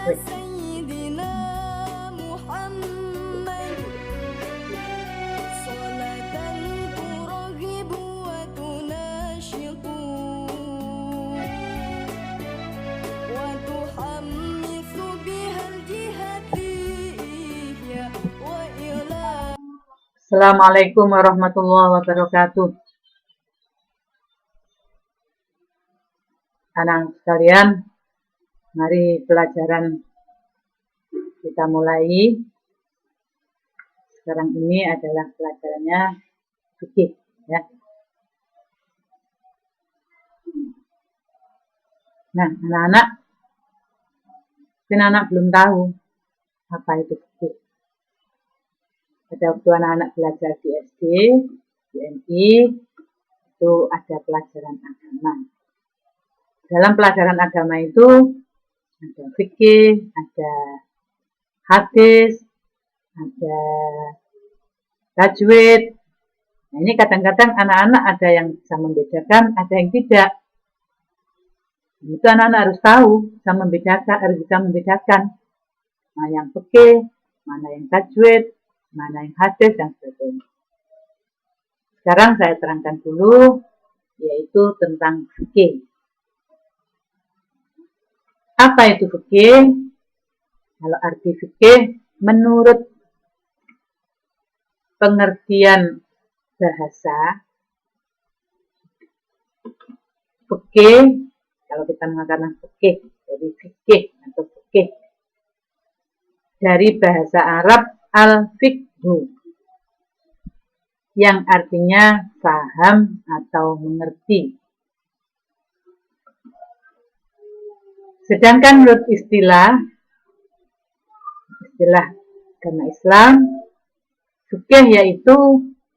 سيدنا محمد صلاة ترغب وتناشط وتحمس بها الجهادية وإلى. Assalamualaikum warahmatullahi wabarakatuh. Anak sekalian, mari pelajaran kita mulai. Sekarang ini adalah pelajarannya fikih, ya. Nah, anak-anak belum tahu apa itu fikih. Pada waktu anak-anak belajar di SD, di MI, itu ada pelajaran agama. Dalam pelajaran agama itu ada fikih, ada hadis, ada tajwid. Nah, ini kadang-kadang anak-anak ada yang bisa membedakan, ada yang tidak. Itu anak-anak harus tahu, harus bisa membedakan mana yang fikih, mana yang tajwid, mana yang hadis, dan sebagainya. Sekarang saya terangkan dulu, yaitu tentang fikih. Apa itu fikih? Kalau arti fikih, menurut pengertian bahasa, fikih, kalau kita mengatakan fikih, jadi fikih atau fikih, dari bahasa Arab al-fiqhu, yang artinya paham atau mengerti. Sedangkan menurut istilah agama Islam, fikih yaitu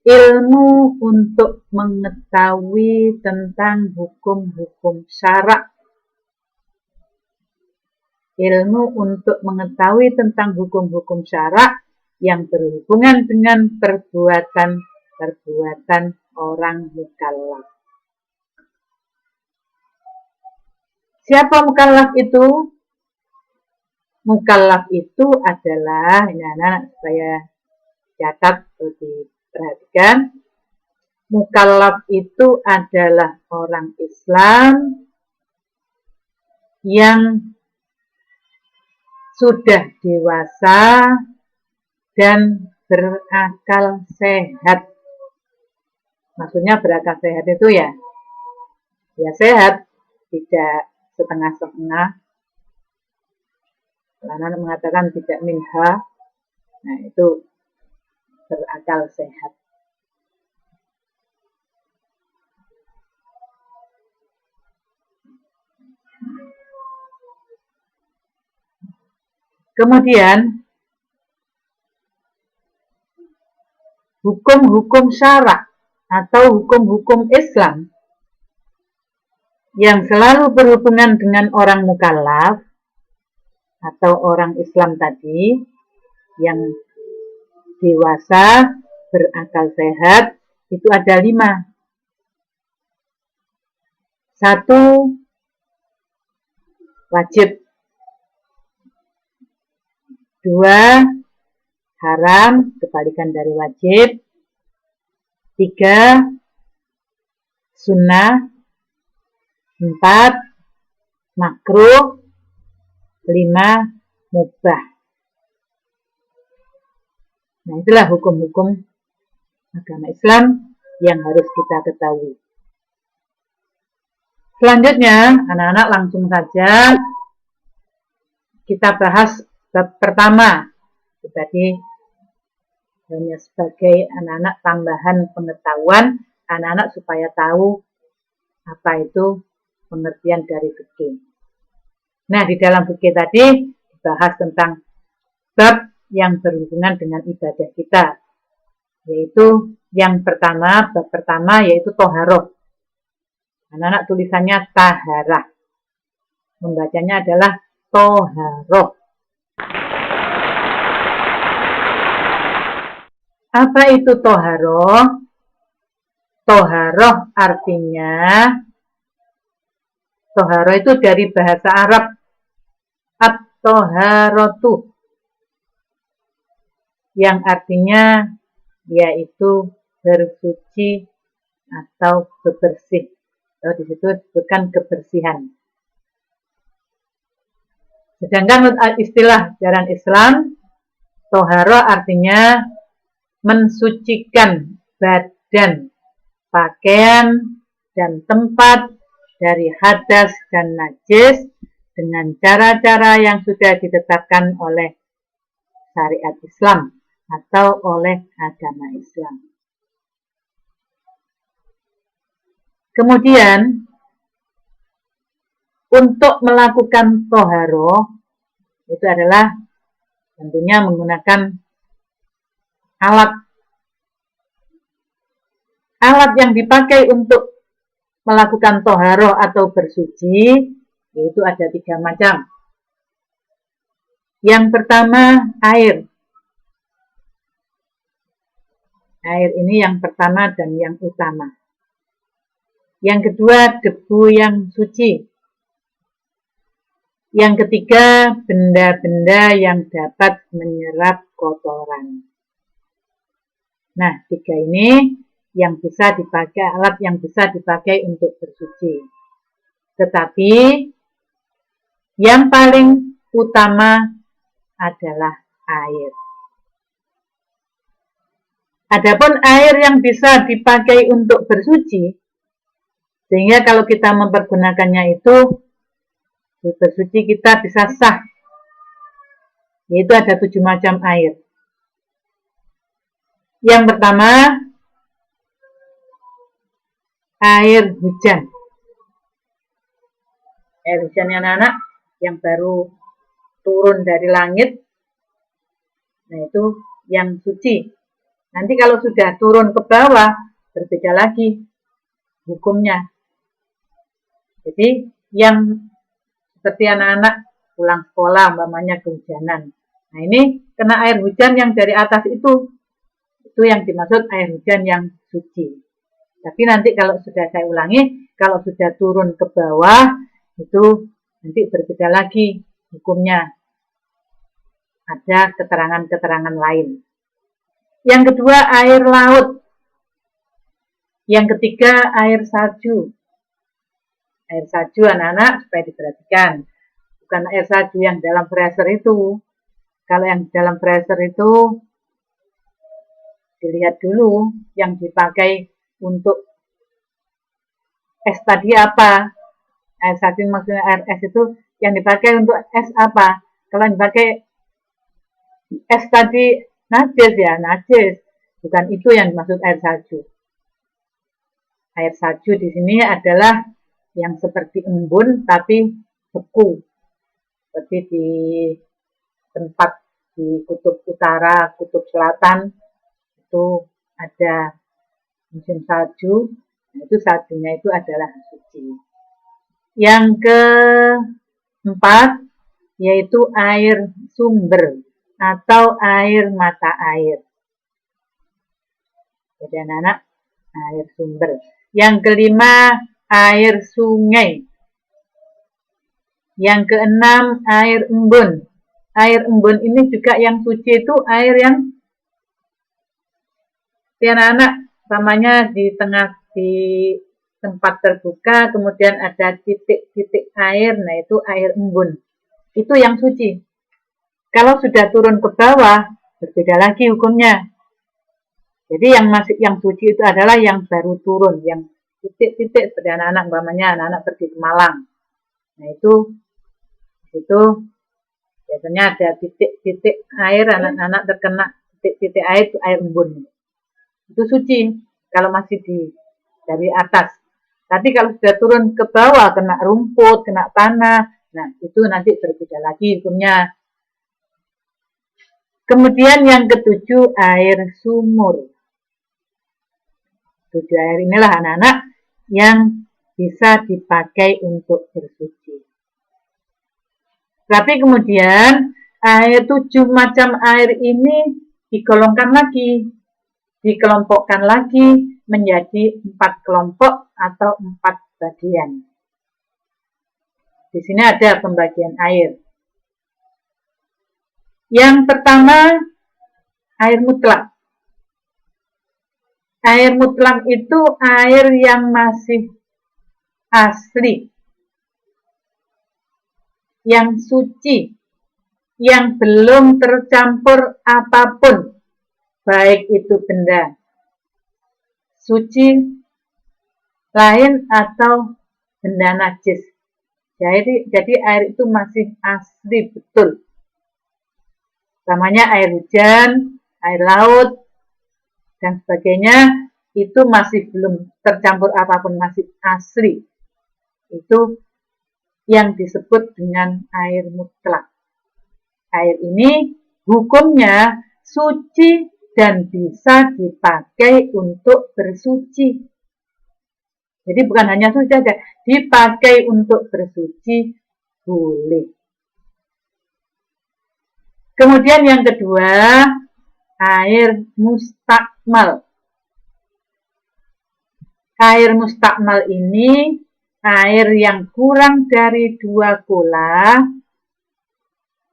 ilmu untuk mengetahui tentang hukum-hukum syarak. Ilmu untuk mengetahui tentang hukum-hukum syarak yang berhubungan dengan perbuatan orang mukallaf. Siapa mukallaf itu? Mukallaf itu adalah, ini anak-anak supaya catat atau diperhatikan, mukallaf itu adalah orang Islam yang sudah dewasa dan berakal sehat. Maksudnya berakal sehat itu ya sehat, tidak setengah-setengah. Anak mengatakan tidak minha, nah itu berakal sehat. Kemudian hukum-hukum syarak atau hukum-hukum Islam yang selalu berhubungan dengan orang mukallaf atau orang Islam tadi yang dewasa, berakal sehat, itu ada 5. 1, wajib. 2, haram, kebalikan dari wajib. 3, sunnah. 4, makruh. 5, mubah. Nah, itulah hukum-hukum agama Islam yang harus kita ketahui. Selanjutnya, anak-anak langsung saja kita bahas bab pertama. Tadi hanya sebagai anak-anak tambahan pengetahuan, anak-anak supaya tahu apa itu pengertian dari fikih. Nah, di dalam fikih tadi dibahas tentang bab yang berhubungan dengan ibadah kita, yaitu yang pertama, bab pertama yaitu toharoh. Anak-anak tulisannya taharah, membacanya adalah toharoh. Apa itu toharoh? Toharoh artinya, toharoh itu dari bahasa Arab at-toharotu, yang artinya yaitu bersuci atau bebersih. Atau di situ disebutkan kebersihan. Sedangkan istilah ajaran Islam, toharo artinya mensucikan badan, pakaian, dan tempat dari hadas dan najis dengan cara-cara yang sudah ditetapkan oleh syariat Islam atau oleh agama Islam. Kemudian, untuk melakukan toharo, itu adalah tentunya menggunakan alat. Alat yang dipakai untuk melakukan toharo atau bersuci, yaitu ada 3 macam. Yang pertama, air. Air ini yang pertama dan yang utama. Yang kedua, debu yang suci. Yang ketiga, benda-benda yang dapat menyerap kotoran. Nah, 3 ini yang bisa dipakai, alat yang bisa dipakai untuk bersuci. Tetapi, yang paling utama adalah air. Adapun air yang bisa dipakai untuk bersuci, sehingga kalau kita mempergunakannya itu, bersuci kita bisa sah. Yaitu ada 7 macam air. Yang pertama, air hujan. Air hujan anak-anak yang baru turun dari langit. Nah, itu yang suci. Nanti kalau sudah turun ke bawah, berbeda lagi hukumnya. Jadi, yang seperti anak-anak pulang sekolah, umpamanya kehujanan. Nah, ini kena air hujan yang dari atas itu yang dimaksud air hujan yang suci. Tapi nanti kalau sudah saya ulangi, kalau sudah turun ke bawah, itu nanti berbeda lagi hukumnya. Ada keterangan-keterangan lain. Yang kedua, air laut. Yang ketiga, air salju. Air salju anak-anak supaya diperhatikan. Bukan air salju yang dalam freezer itu. Kalau yang dalam freezer itu, dilihat dulu yang dipakai untuk es tadi apa. Air salju maksudnya air es itu yang dipakai untuk es apa. Kalau yang dipakai es tadi najis ya, najis. Bukan itu yang dimaksud air salju. Air salju di sini adalah yang seperti embun tapi beku. Seperti di tempat di kutub utara, kutub selatan itu ada musim salju. Nah, itu saljunya itu adalah suci. Yang keempat yaitu air sumber atau air mata air. Jadi anak-anak, air sumber. Yang kelima, air sungai. Yang keenam, air embun. Air embun ini juga yang suci itu air yang anak-anak namanya di tengah di tempat terbuka, kemudian ada titik-titik air, nah itu air embun. Itu yang suci. Kalau sudah turun ke bawah, berbeda lagi hukumnya. Jadi yang suci itu adalah yang baru turun, yang titik-titik seperti anak-anak umpamanya anak-anak pergi ke Malang. Nah, itu biasanya ada titik-titik air, anak-anak terkena titik-titik air itu air embun. Itu suci kalau masih dari atas. Tapi kalau sudah turun ke bawah, kena rumput, kena tanah, nah itu nanti berbeda lagi hukumnya. Kemudian yang ketujuh, air sumur. 7 air inilah anak-anak yang bisa dipakai untuk bersuci. Tapi kemudian air 7 macam air ini digolongkan lagi, dikelompokkan lagi menjadi 4 kelompok atau 4 bagian. Di sini ada pembagian air. Yang pertama, air mutlak. Air mutlak itu air yang masih asli, yang suci, yang belum tercampur apapun, baik itu benda suci lain atau benda najis. Jadi air itu masih asli betul. Namanya air hujan, air laut, dan sebagainya, itu masih belum tercampur apapun, masih asli. Itu yang disebut dengan air mutlak. Air ini hukumnya suci dan bisa dipakai untuk bersuci. Jadi bukan hanya suci saja, dipakai untuk bersuci boleh. Kemudian yang kedua, air mustakmal. Air mustakmal ini air yang kurang dari 2 kolah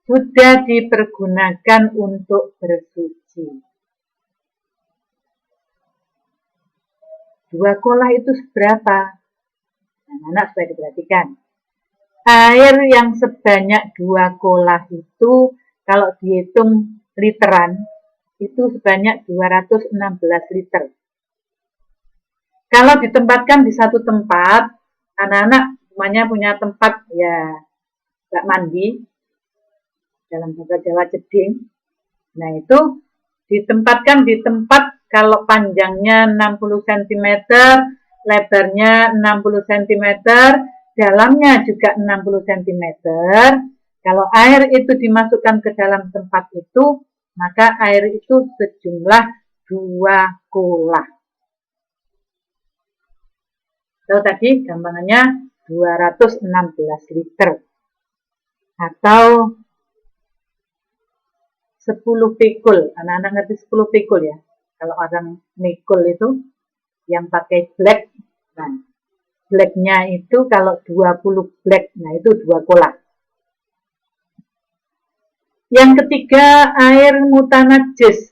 sudah dipergunakan untuk bersuci. 2 kolah itu seberapa? Anak-anak supaya diperhatikan. Air yang sebanyak 2 kolah itu kalau dihitung literan itu sebanyak 216 liter. Kalau ditempatkan di satu tempat, anak-anak semuanya punya tempat ya bak mandi, dalam bahasa Jawa jeding. Nah itu ditempatkan di tempat kalau panjangnya 60 cm, lebarnya 60 cm, dalamnya juga 60 cm. Kalau air itu dimasukkan ke dalam tempat itu, maka air itu sejumlah 2 kolah. Kalau tadi gampangannya 216 liter. Atau 10 pikul. Anak-anak ngerti 10 pikul ya? Kalau orang mikul itu yang pakai black. Nah, blacknya itu kalau 20 black, nah itu 2 kolah. Yang ketiga, air mutanajis.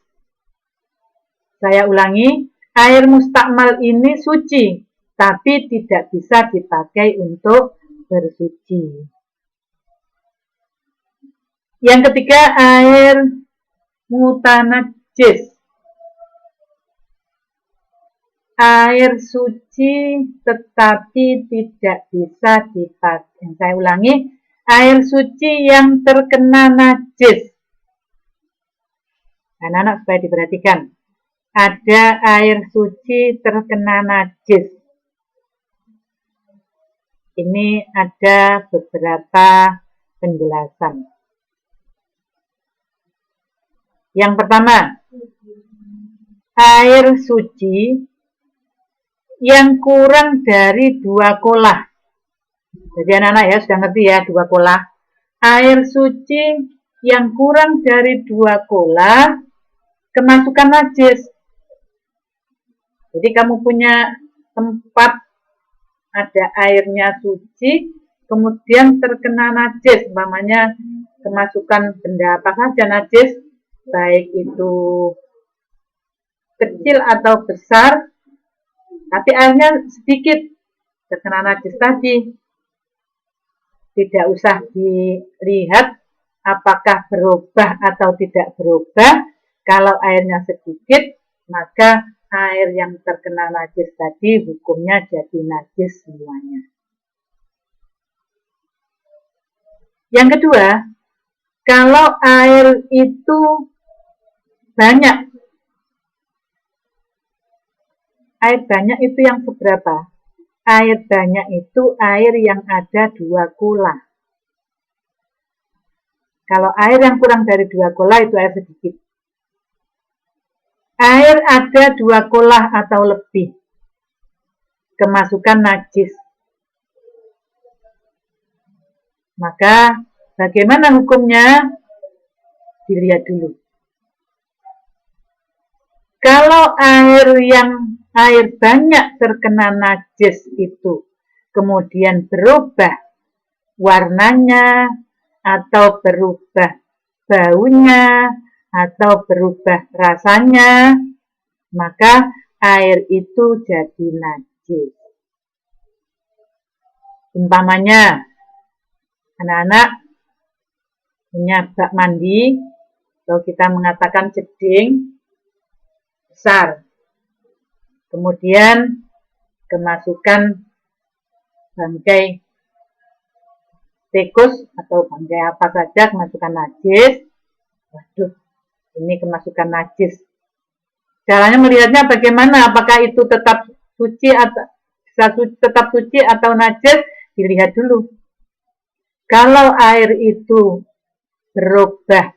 Saya ulangi, air mustakmal ini suci, tapi tidak bisa dipakai untuk bersuci. Yang ketiga, air mutanajis. Air suci tetapi tidak bisa dipakai. Saya ulangi, air suci yang terkena najis. Anak-anak supaya diperhatikan. Ada air suci terkena najis. Ini ada beberapa penjelasan. Yang pertama, air suci yang kurang dari 2 kolah. Jadi anak-anak ya sudah ngerti ya 2 kolah. Air suci yang kurang dari 2 kolah kemasukan najis. Jadi kamu punya tempat ada airnya suci, kemudian terkena najis, umpamanya kemasukan benda apa saja najis, baik itu kecil atau besar, tapi airnya sedikit terkena najis tadi. Tidak usah dilihat apakah berubah atau tidak berubah. Kalau airnya sedikit, maka air yang terkena najis tadi hukumnya jadi najis semuanya. Yang kedua, kalau air itu banyak. Air banyak itu yang seberapa? Air banyak itu air yang ada 2 kolah. Kalau air yang kurang dari 2 kolah itu air sedikit. Air ada 2 kolah atau lebih, kemasukan najis. Maka bagaimana hukumnya? Dilihat dulu. Kalau air banyak terkena najis itu kemudian berubah warnanya atau berubah baunya atau berubah rasanya, maka air itu jadi najis. Umpamanya, anak-anak punya bak mandi, atau kita mengatakan jeding besar. Kemudian kemasukan bangkai tikus atau bangkai apa saja, kemasukan najis. Waduh, ini kemasukan najis. Caranya melihatnya bagaimana? Apakah itu tetap suci atau najis? Dilihat dulu. Kalau air itu berubah,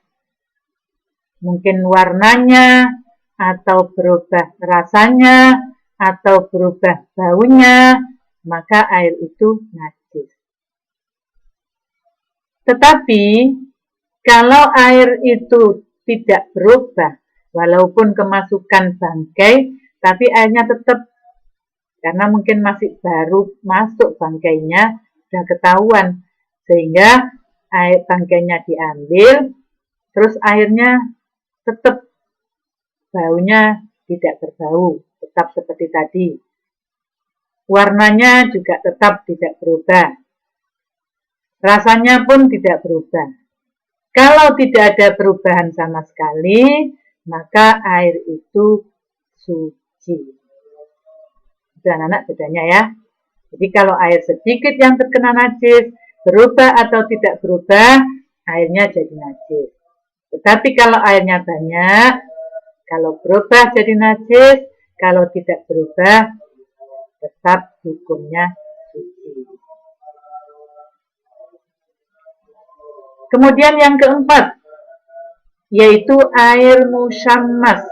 mungkin warnanya, atau berubah rasanya, atau berubah baunya, maka air itu najis. Tetapi, kalau air itu tidak berubah, walaupun kemasukan bangkai, tapi airnya tetap, karena mungkin masih baru masuk bangkainya, sudah ketahuan, sehingga air bangkainya diambil, terus airnya tetap baunya tidak berbau, tetap seperti tadi. Warnanya juga tetap tidak berubah. Rasanya pun tidak berubah. Kalau tidak ada perubahan sama sekali, maka air itu suci. Itu anak-anak bedanya ya. Jadi kalau air sedikit yang terkena najis, berubah atau tidak berubah, airnya jadi najis. Tetapi kalau airnya banyak, kalau berubah jadi najis, kalau tidak berubah, tetap hukumnya suci. Kemudian yang keempat, yaitu air musyammas.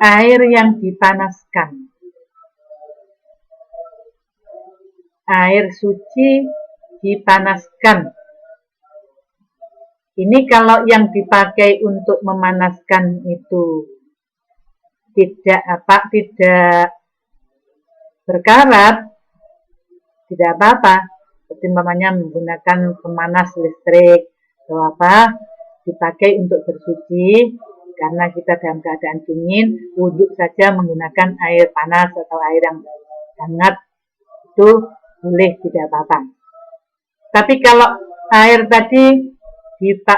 Air yang dipanaskan. Air suci dipanaskan. Ini kalau yang dipakai untuk memanaskan itu tidak berkarat, tidak apa-apa. Seperti umpamanya menggunakan pemanas listrik atau apa, dipakai untuk bersuci. Karena kita dalam keadaan dingin, wudhu saja menggunakan air panas atau air yang hangat, itu boleh, tidak apa-apa. Tapi kalau air tadi,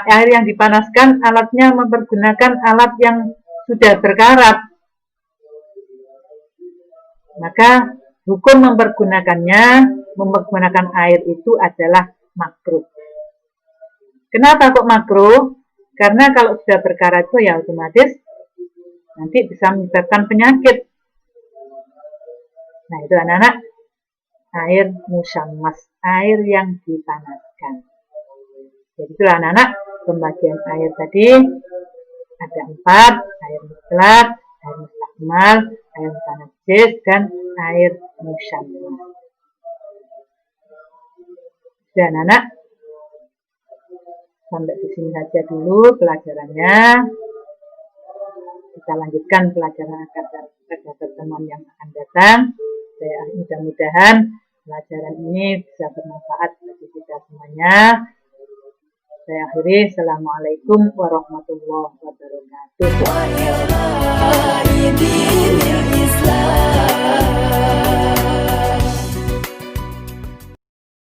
air yang dipanaskan, alatnya mempergunakan alat yang sudah berkarat, maka hukum mempergunakan air itu adalah makruh. Kenapa kok makruh? Karena kalau sudah berkarat itu ya otomatis nanti bisa menyebabkan penyakit. Nah itu anak-anak, air musyammas, air yang dipanaskan. Jadi itulah anak-anak, pembagian air tadi ada 4, air mutlak, air mustakmal, air mutanajjis, dan air musyammas. Dan anak-anak, sampai di sini saja dulu pelajarannya. Kita lanjutkan pelajaran pada pertemuan yang akan datang. Mudah-mudahan pelajaran ini bisa bermanfaat bagi kita semuanya. Saya akhiri. Assalamualaikum warahmatullahi wabarakatuh.